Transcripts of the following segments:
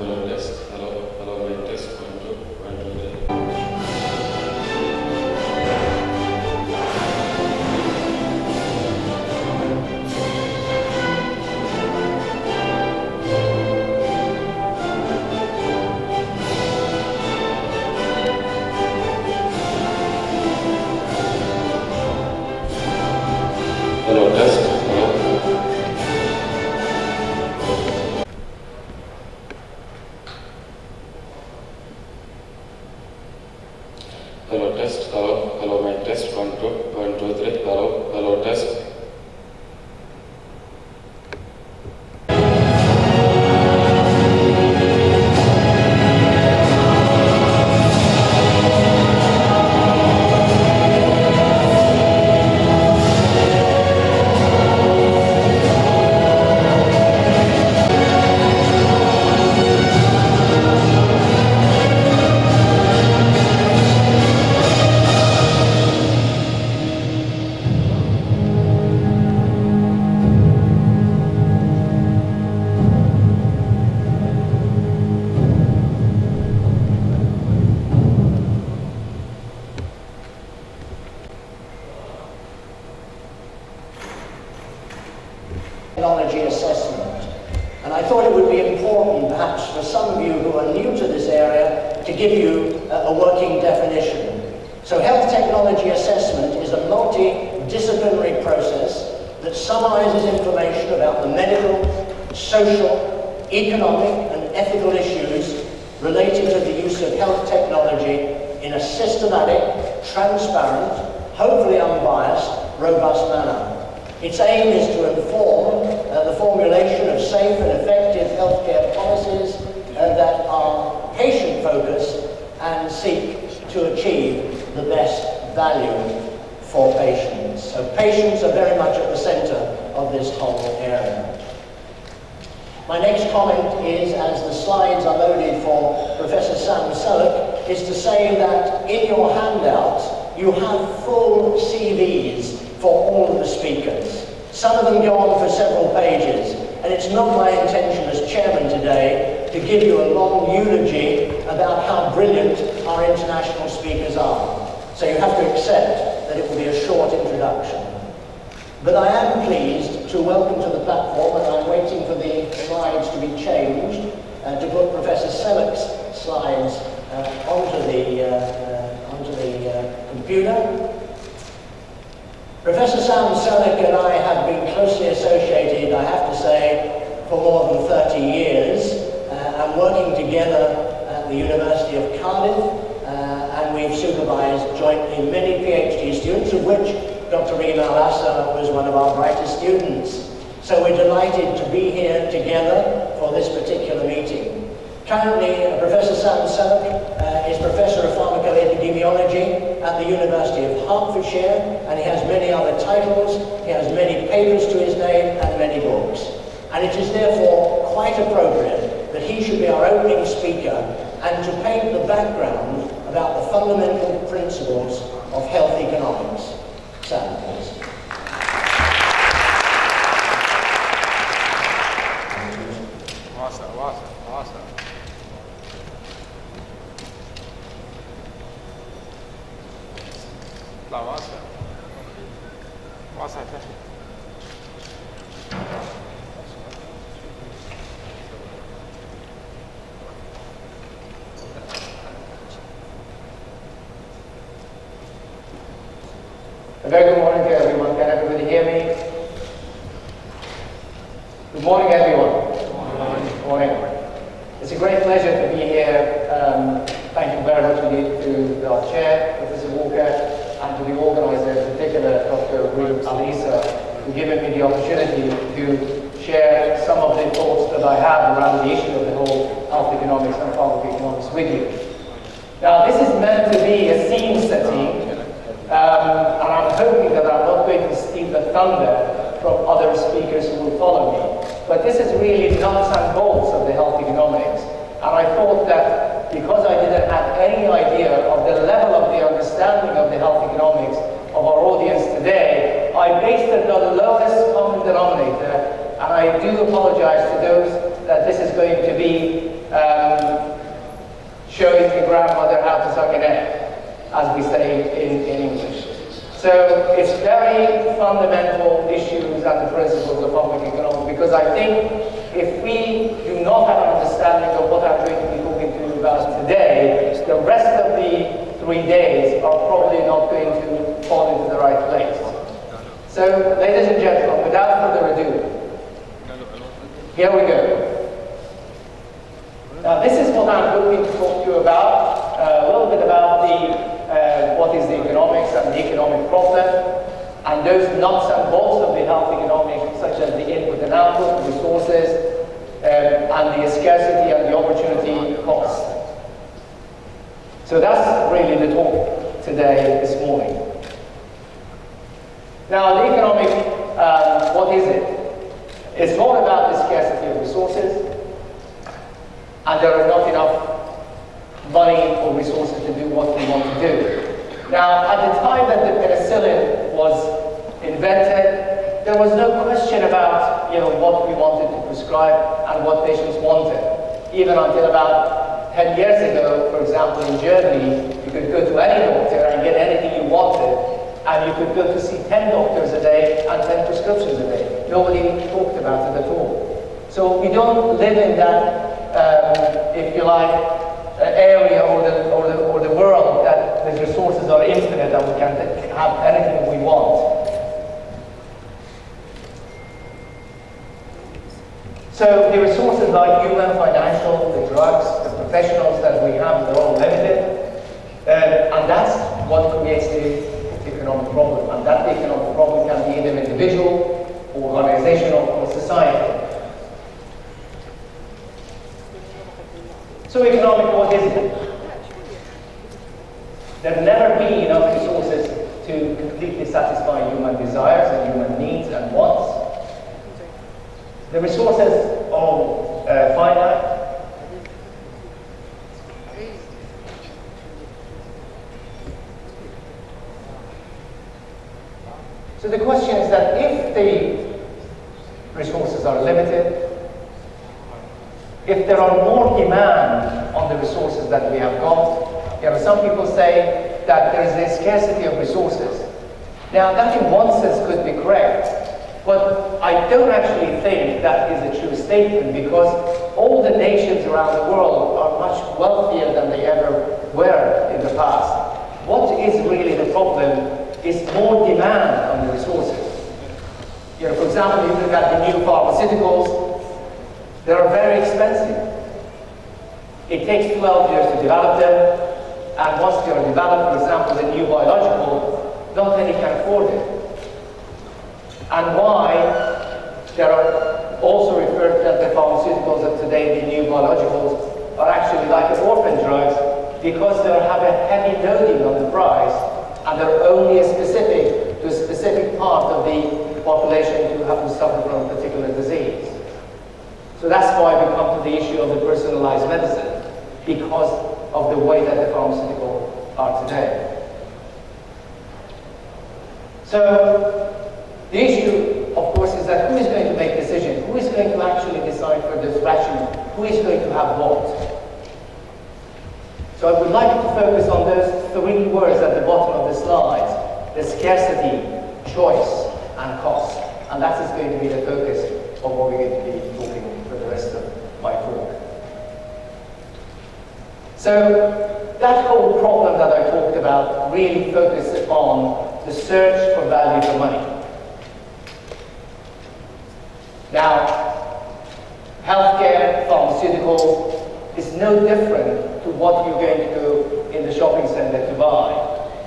Hello, test. Hello, mic test. 1, 2, 1, 2, 3. Hello, test. Hello, test. Hello, mic test. 1, 2, 1, 2, 3. Hello, test. Technology assessment. And I thought it would be important, perhaps for some of you who are new to this area, to give you a working definition. So health technology assessment is a multidisciplinary process that summarizes information about the medical, social, economic and ethical issues related to the use of health technology in a systematic, transparent, hopefully unbiased, robust manner. Its aim is to inform the formulation of safe and effective healthcare policies that are patient-focused and seek to achieve the best value for patients. So patients are very much at the center of this whole area. My next comment is, as the slides are loaded for Professor Sam Salek, is to say that in your handout you have full CVs for all of the speakers. Some of them go on for several pages, and it's not my intention as chairman today to give you a long eulogy about how brilliant our international speakers are. So you have to accept that it will be a short introduction. But I am pleased to welcome to the platform, and I'm waiting for the slides to be changed, to put Professor Salek's slides onto the computer. Professor Sam Salek and I have been closely associated, I have to say, for more than 30 years, and working together at the University of Cardiff, and we've supervised jointly many PhD students, of which Dr. Rima Al-Assa was one of our brightest students. So we're delighted to be here together for this particular meeting. Currently, Professor Sam Salek is Professor of Pharmacoepidemiology at the University of Hertfordshire, and he has many other titles, he has many papers to his name and many books. And it is therefore quite appropriate that he should be our opening speaker and to paint the background about the fundamental principles of health economics. Sam, please. Awesome. A very good morning to everyone. Can everybody hear me? Good morning, everyone. Good morning. It's a great pleasure to be here. Thank you very much indeed to our chair, Professor Walker, and to the organizer, in particular, Dr. Al-Issa, for giving me the opportunity to share some of the thoughts that I have around the issue of the whole health economics and pharmacoeconomics with you. Now, this is meant to be a scene setting, and I'm hoping that I'm not going to steal the thunder from other speakers who will follow me. But this is really nuts and bolts of the health economics. And I thought that because I didn't have any idea of the level of the understanding of the health economics of our audience today, I based it on the lowest denominator, and I do apologize to those that this is going to be showing the grandmother how to suck an egg, as we say in English. So it's very fundamental issues and the principles of public economics, because I think if we do not have an understanding of what I'm going to be talking to you about today, the rest of the 3 days are probably not going to fall into the right place. So, ladies and gentlemen, without further ado, here we go. Now, this is what I'm hoping to talk to you about, a little bit about what is the economics and the economic problem, and those nuts and bolts of the health economics, such as the input and output, resources, and the scarcity and the opportunity cost. So that's really the talk today, this morning. Now, the economic, what is it? It's all about the scarcity of resources, and there are not enough money or resources to do what we want to do. Now, at the time that the penicillin was invented, there was no question about what we wanted to prescribe and what patients wanted. Even until about 10 years ago, for example, in Germany, you could go to any doctor and get anything you wanted, and you could go to see 10 doctors a day and 10 prescriptions a day. Nobody talked about it at all. So we don't live in that, if you like, area or the world that the resources are infinite and we can have anything we want. So the resources like human, financial, the drugs, the professionals that we have, they're all limited. And that's what creates the economic problem. And that economic problem can be either individual, organizational, or society. So economic, what is it? There will never be enough resources to completely satisfy human desires and human needs and wants. The resources are finite. So the question is that if the resources are limited, if there are more demand on the resources that we have got, some people say that there is a scarcity of resources. Now, that in one sense could be correct, but I don't actually think that is a true statement, because all the nations around the world are much wealthier than they ever were in the past. What is really the problem is more demand on the resources. For example, you look at the new pharmaceuticals, they are very expensive. It takes 12 years to develop them, and once they are developed, for example, the new biological, not many can afford it. And why? There are also referred to as the pharmaceuticals of today, the new biologicals, are actually like orphan drugs, because they have a heavy loading on the price, and they're only to a specific part of the population who happen to suffer from a particular disease. So that's why we come to the issue of the personalized medicine, because of the way that the pharmaceuticals are today. So the issue, of course, is that who is going to make decisions? Who is going to actually decide for this ration? Who is going to have what? So I would like you to focus on those 3 words at the bottom of the slide: the scarcity, choice, and cost. And that is going to be the focus of what we're going to be talking for the rest of my talk. So that whole problem that I talked about really focuses on the search for value for money. Now, healthcare, pharmaceuticals is no different to what you're going to go in the shopping center to buy.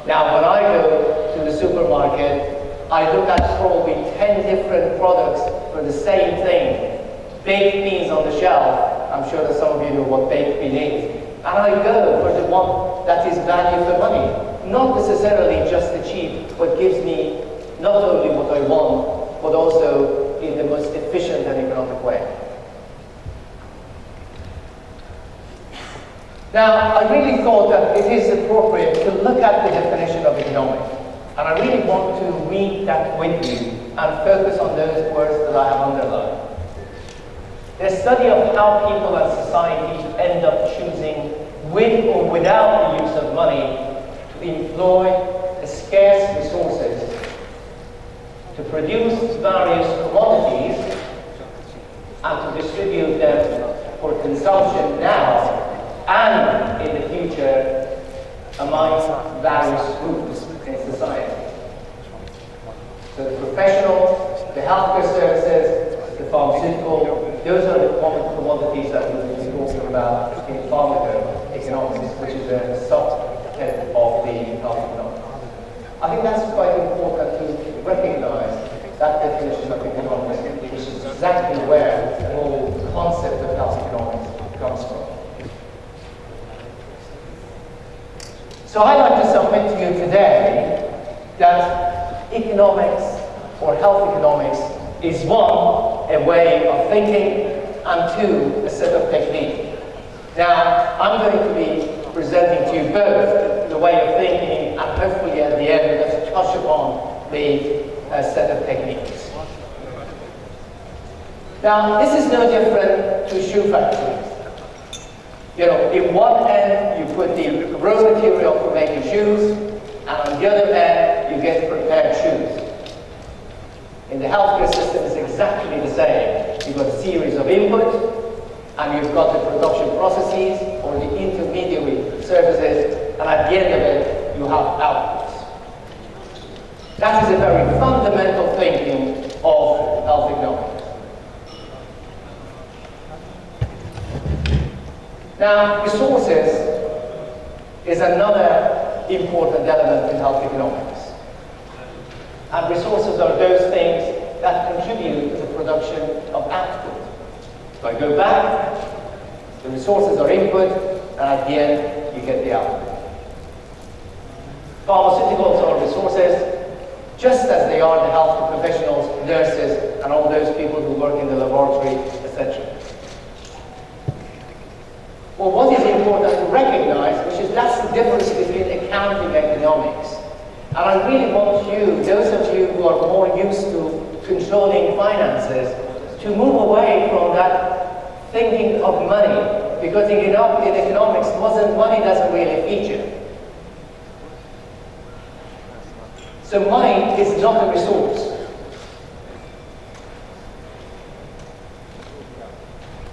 Now, when I go to the supermarket, I look at probably 10 different products for the same thing. Baked beans on the shelf. I'm sure that some of you know what baked bean is. And I go for the one that is value for money. Not necessarily just the cheap, but gives me not only what I want, but also in the most efficient and economic way. Now, I really thought that it is appropriate to look at the definition of economic. And I really want to read that with you and focus on those words that I have underlined. The study of how people and society end up choosing with or without the use of money, to employ scarce resources to produce various commodities and to distribute them for consumption now and in the future amongst various groups in society. So the professional, the healthcare services, the pharmaceutical, those are the common commodities that we will be talking about in pharmacoeconomics, which is a subhead of the health economics. I think that's quite important to recognize that definition of economics, which is exactly where the whole concept of health economics comes from. So I'd like to submit to you today that economics or health economics is one, a way of thinking, and two, a set of technique. Now, I'm going to be presenting to you both the way of thinking and hopefully at the end we're going to touch upon the set of techniques. Now, this is no different to shoe factories. You know, in one end you put the raw material for making shoes, and on the other end you get prepared shoes. In the healthcare system it's exactly the same. You've got a series of input, and you've got the production processes or the intermediary services, and at the end of it you have outputs. That is a very fundamental thinking of health economics. Now, resources is another important element in health economics. And resources are those things that contribute to the production of output. So I go back, the resources are input, and at the end, you get the output. Pharmaceuticals are resources, just as they are the health professionals, nurses, and all those people who work in the laboratory, etc. Well, what is important to recognize, which is that's the difference between accounting and economics. And I really want you, those of you who are more used to controlling finances, to move away from that thinking of money, because in economics, money doesn't really feature. So money is not a resource.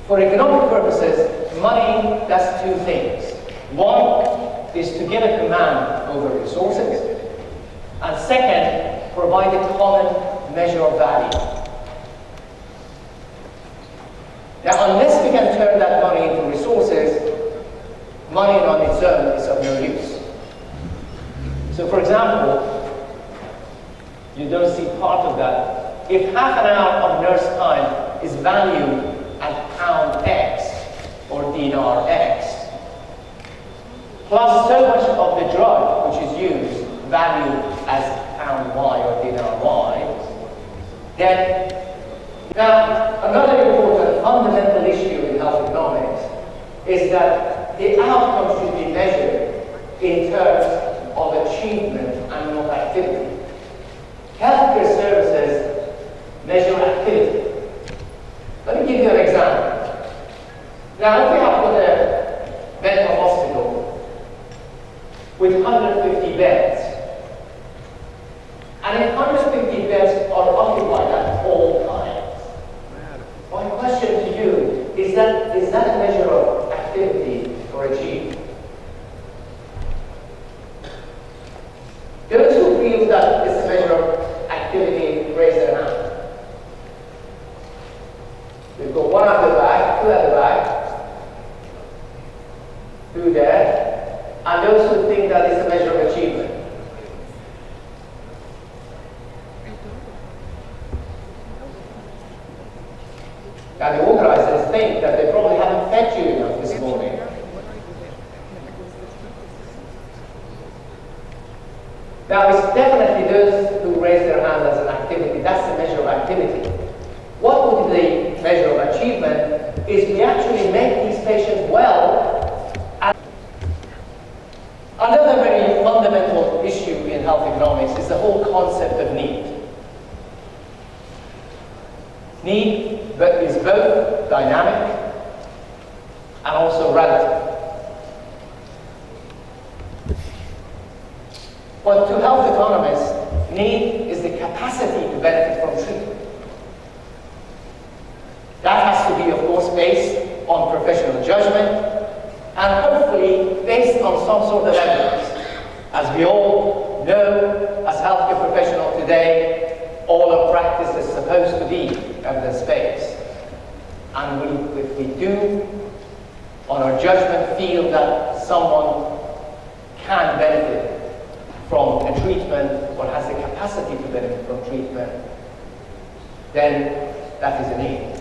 For economic purposes, money does two things. One is to give a command over resources, and second, provide a common measure of value. Now, unless we can turn that money into resources, money on its own is of no use. So, for example, you don't see part of that. If half an hour of nurse time is valued at pound X or dinar X, plus so much of the drug which is used valued as pound Y or dinar Y, then now another important fundamental issue in health economics is that the outcome should be measured in terms of achievement and not activity. Healthcare services measure activity. Let me give you an example. Now, if we have got a mental hospital with 150 beds, and if 150 beds are occupied at all times, my question to you is that a measure of activity or achievement? Those who feel that it's a measure of activity, raise their hand. We've got one at the back, two at the back, two there, and those who think that it's a measure of achievement. Now the organizers think that they probably haven't fed you enough this morning. Now it's definitely those who raise their hand as an activity. That's the measure of activity. What would be the measure of achievement is we actually make these patients well. And another very fundamental issue in health economics is the whole concept of need. Need is both dynamic and also relative. But to health economists, need is the capacity to benefit from treatment. That has to be, of course, based on professional judgment and hopefully based on some sort of evidence. As we all know, as healthcare professionals today, all our practice is supposed to be evidence-based. And if we do, on our judgment, feel that someone can benefit from a treatment or has the capacity to benefit from treatment, then that is a need.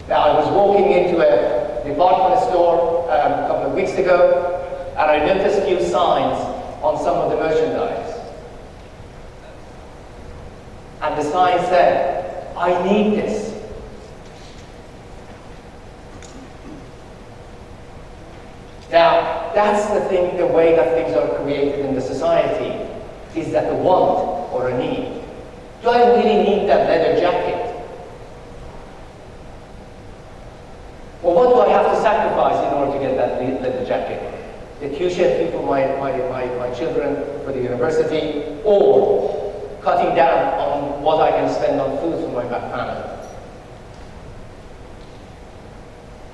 Now, I was walking into a department store a couple of weeks ago, and I noticed a few signs on some of the merchandise. And the sign said, "I need this." Now, that's the thing, the way that things are created in the society, is that a want or a need. Do I really need that leather jacket? Well, what do I have to sacrifice in order to get that leather jacket? The tuition fee for my children for the university, or cutting down on what I can spend on food for my family.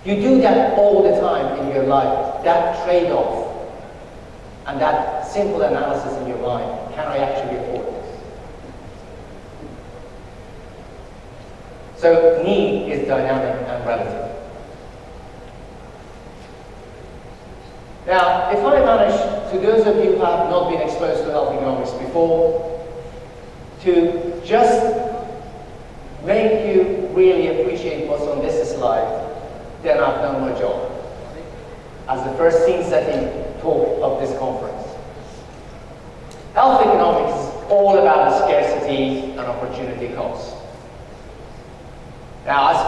You do that all the time in your life, that trade-off, and that simple analysis in your mind. Can I actually afford this? So need is dynamic and relative. Now, if I manage, to those of you who have not been exposed to health economics before, to just make you really appreciate what's on this slide, then I've done my job as the first scene-setting talk of this conference. Health economics is all about scarcity and opportunity costs. Now, as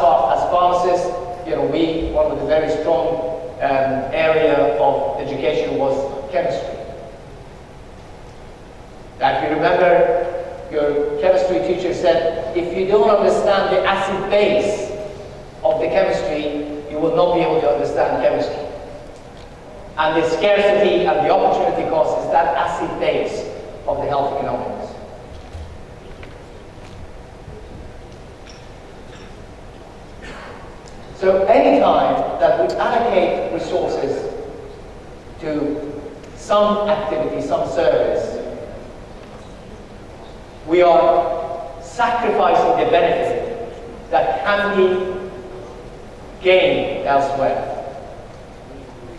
pharmacists, one of the very strong area of education was chemistry. Now, if you remember, your chemistry teacher said, if you don't understand the acid base of the chemistry, you will not be able to understand chemistry. And the scarcity and the opportunity cost is that acid base of the health economics. So any time that we allocate resources to some activity, some service, we are sacrificing the benefit that can be gained elsewhere.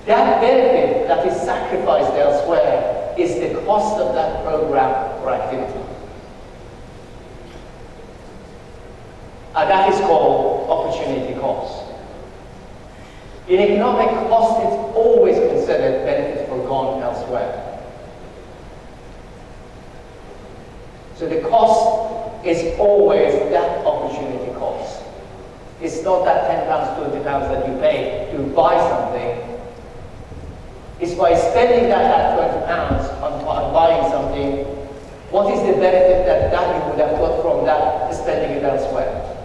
That benefit that is sacrificed elsewhere is the cost of that program or activity. And that is called opportunity cost. In economic cost, it's always considered benefit forgone elsewhere. So the cost is always that opportunity cost. It's not that £10, £20 that you pay to buy something. It's by spending that £20 on buying something, what is the benefit that you would have got from that spending it elsewhere?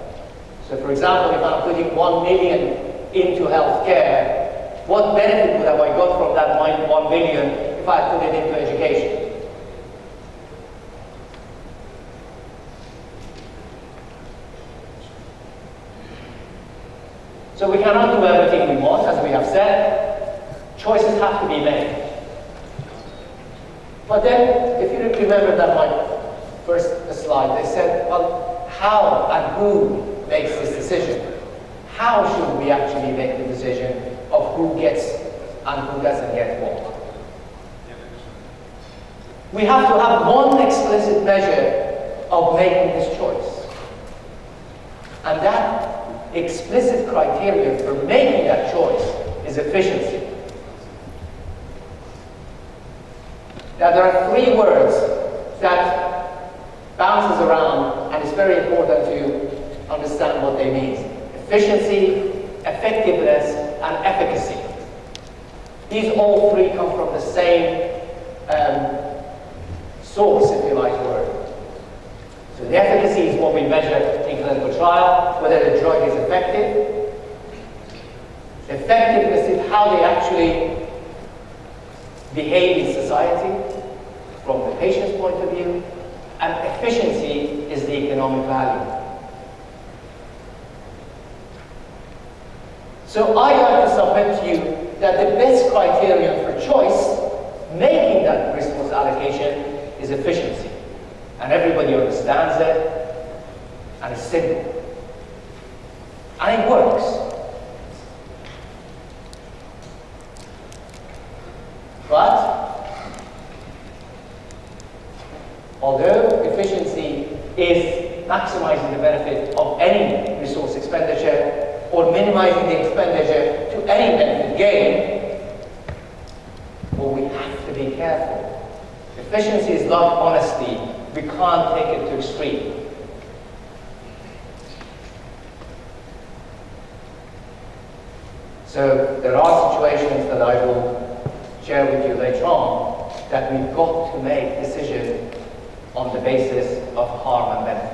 So for example, if I'm putting 1 million into healthcare, what benefit would have I got from that 1 million if I put it into education? So we cannot do everything we want, as we have said. Choices have to be made. But then, if you remember that my first slide, they said, well, how and who makes this decision? How should we actually make the decision of who gets and who doesn't get what? We have to have one explicit measure of making this choice. And that explicit criteria for making that choice is efficiency. Now, there are 3 words that bounces around, and it's very important to understand what they mean. Efficiency, effectiveness, and efficacy. These all 3 come from the same source, if you like, word. So the efficacy is what we measure in clinical trial, whether the drug is effective. Effectiveness is how they actually behave in society. from the patient's point of view, and efficiency is the economic value. So I'd like to submit to you that the best criterion for choice, making that resource allocation, is efficiency. And everybody understands it, and it's simple. And it works. But, although efficiency is maximizing the benefit of any resource expenditure, or minimizing the expenditure to any benefit gain, well, we have to be careful. Efficiency is like honesty. We can't take it to extreme. So there are situations that I will share with you later on that we've got to make decisions on the basis of harm and benefit.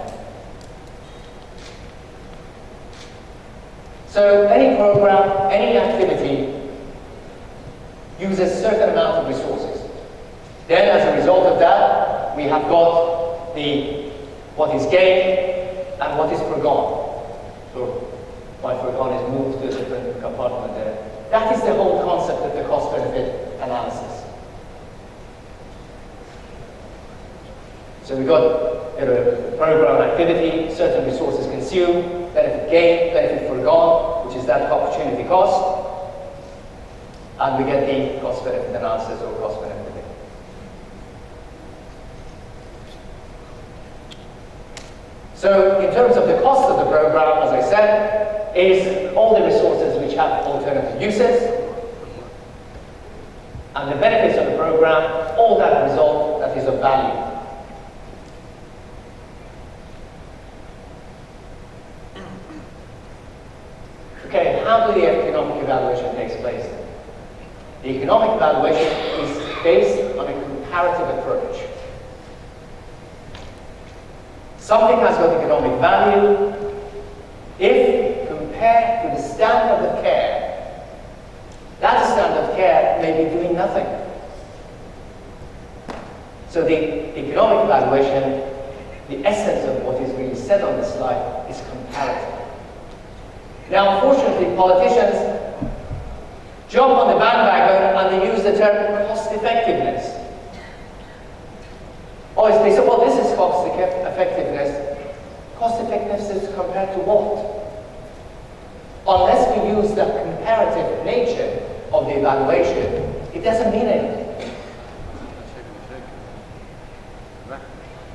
So any program, any activity uses a certain amount of resources. Then as a result of that, we have got what is gained and what is forgone. So my forgone is moved to a different compartment there. That is the whole concept of the cost-benefit analysis. So we've got program activity, certain resources consumed, benefit gain, benefit forgone, which is that opportunity cost, and we get the cost-benefit analysis or cost-benefit. So in terms of the cost of the program, as I said, is all the resources which have alternative uses, and the benefits of the program, all that result that is of value. Okay, how do the economic evaluation takes place? The economic evaluation is based on a comparative approach. Something has got economic value if compared to the standard of care. That standard of care may be doing nothing. So the economic evaluation, the essence of what is really said on this slide, is comparative. Now, unfortunately, politicians jump on the bandwagon and they use the term cost-effectiveness. Or they say, well, this is cost-effectiveness. Cost-effectiveness is compared to what? Unless we use the comparative nature of the evaluation, it doesn't mean anything.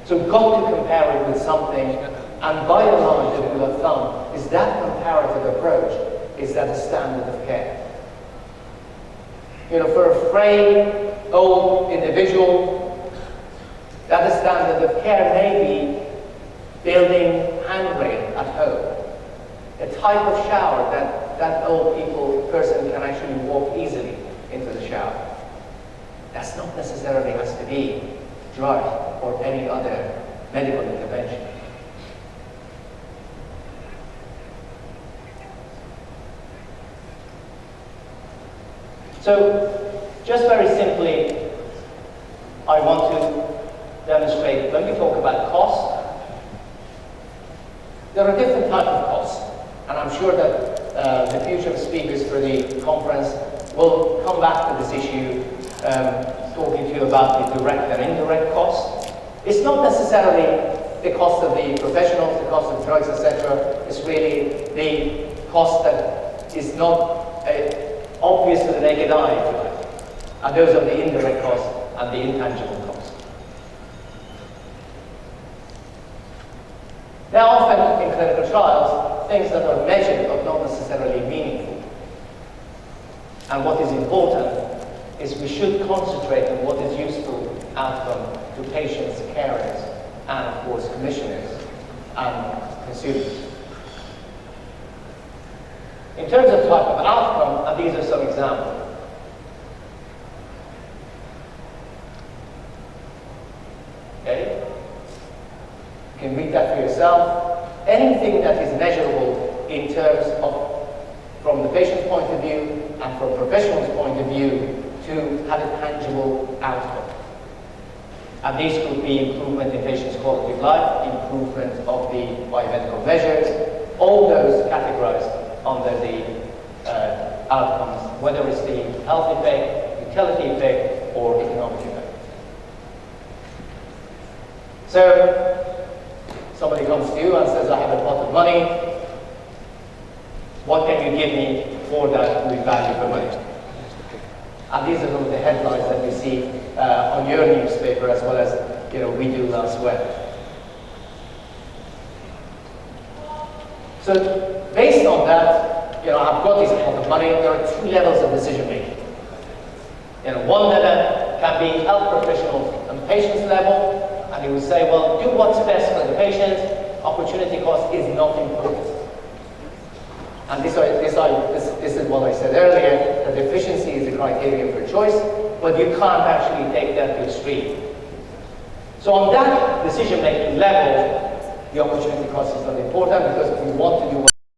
So we've got to compare it with something, and by and large, the rule of thumb is that comparative approach is that a standard of care. You know, for a frail, old individual, that standard of care may be building handrail at home, a type of shower that old person can actually walk easily into the shower. That's not necessarily has to be drug or any other medical intervention. So, just very simply, I want to demonstrate, when we talk about cost, there are different types of costs, and I'm sure that the future speakers for the conference will come back to this issue, talking to you about the direct and indirect costs. It's not necessarily the cost of the professionals, the cost of drugs, etc. It's really the cost that is not obvious to the naked eye, if you like. And those are the indirect costs and the intangible costs. Now, often in clinical trials, things that are measured are not necessarily meaningful. And what is important is we should concentrate on what is useful outcome to patients, carers, and of course commissioners and consumers. In terms of type of outcome, and these are some examples. Okay? You can read that for yourself. Anything that is measurable in terms of, from the patient's point of view and from a professional's point of view, to have a tangible outcome. And these could be improvement in patients' quality of life, improvement of the biomedical measures, all those categorized under the outcomes, whether it's the health effect, utility effect, or economic effect. So, somebody comes to you and says, I have a pot of money. What can you give me for that with value for money? And these are some of the headlines that we see on your newspaper, as well as we do elsewhere. So based on that, I've got this pot of money. There are two levels of decision making. One level can be health professionals and patients level, and you would say, well, do what's best for the patient. Opportunity cost is not important. And this is what I said earlier, that efficiency is the criteria for choice, but you can't actually take that to extreme. So on that decision-making level, the opportunity cost is not important, because we want to do